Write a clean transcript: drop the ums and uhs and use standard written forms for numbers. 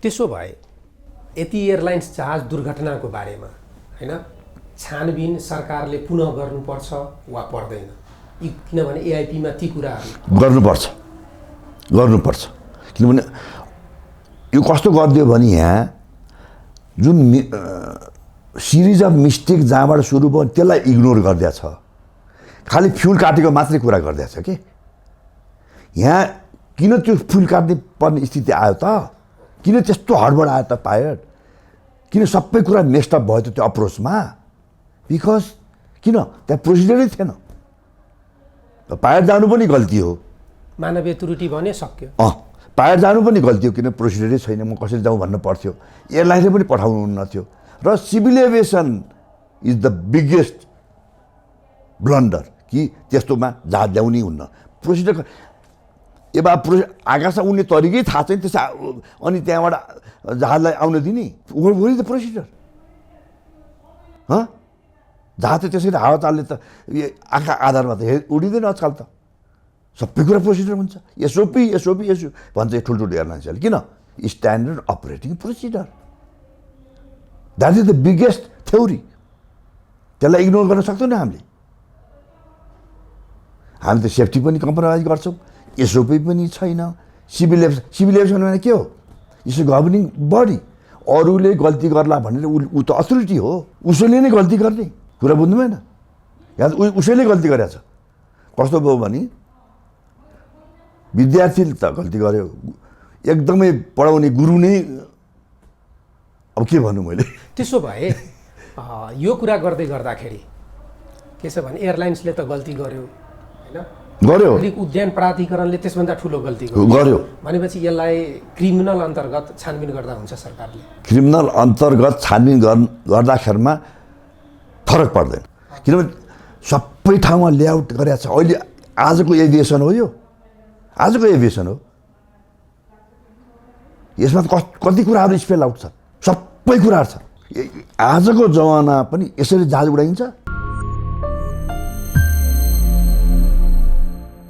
त्यसो भए यति एयरलाइन्स जहाज दुर्घटनाको बारेमा हैन छानबिन सरकारले पुनः गर्नुपर्छ वा पर्दैन, किनभने एआइपीमा ती कुराहरू गर्नुपर्छ। किनभने यो कस्तो गरिदियो भने यहाँ जुन सिरिज अफ मिस्टेक जहाँबाट सुरु भयो त्यसलाई इग्नोर गरिदिएको छ, खालि फ्युल काटेको मात्रै कुरा गरिदिएको छ कि यहाँ किन त्यो फ्युल काट्ने पर्ने स्थिति आयो त, किन त्यस्तो हडबड आयो त पायलट, किन सबै कुरा मेस्टअप भयो त त्यो अप्रोचमा, बिकज किन त्यहाँ प्रोसिजरै थिएन। पायलट जानु पनि गल्ती हो, मानवीय त्रुटि भने सक्यो। पायलट जानु पनि गल्ती हो, किन प्रोसिजरै छैन, म कसरी जाउँ भन्नु पर्थ्यो, एयरलाइनले पनि पठाउनु हुन्न थियो। र civil aviation is the biggest blunder कि त्यस्तोमा जहाज ल्याउनै हुन्न। प्रोसिजर आकाशमा उड्ने तरिकै थाहा छैन, त्यस अनि त्यहाँबाट जहाजलाई आउन दिने वरि द प्रोसिजर। जहाज त त्यसरी हावा चालले त आँखा आधारमा त उडिँदैन आजकल, त सबै कुरा प्रोसिजर हुन्छ। एसओपी भन्छ ठुल्ठुलो एयरलाइन्सहरूले, किन standard operating procedure, that is the biggest theory. त्यसलाई इग्नोर गर्न सक्दैनौँ हामी त सेफ्टी पनि कम्प्रोमाइज गर्छौँ, एसओपी पनि छैन। सिभिल एभिएसन भने के हो, इट्स अ गभर्निङ बडी, अरूले गल्ती गर्ला भनेर ऊ त अथोरिटी हो, उसैले नै गल्ती गर्ने कुरा बुझ्नु भएन। यहाँ उसैले गल्ती गरेछ। कस्तो भयो भने विद्यार्थीले त गल्ती गर्यो, एकदमै पढाउने गुरु नै, अब के भन्नु मैले। त्यसो भए यो कुरा गर्दै गर्दाखेरि के छ भने एयरलाइन्सले त गल्ती गर्यो गर्यो, उद्यान प्राधिकरणले त्यसभन्दा ठुलो गल्ती गर्यो भनेपछि यसलाई क्रिमिनल अन्तर्गत छानबिन गर्दा हुन्छ सरकारले। क्रिमिनल अन्तर्गत छानबिन गर्दाखेरिमा फरक पर्दैन, किनभने सबै ठाउँमा लेआउट गरेको छ। अहिले आजको एभिएसन हो, यो आजको एभिएसन हो, यसमा कति कुराहरू स्पेल आउट छ, सबै कुराहरू छ। आजको जमाना पनि यसरी जहाज उडाइन्छ।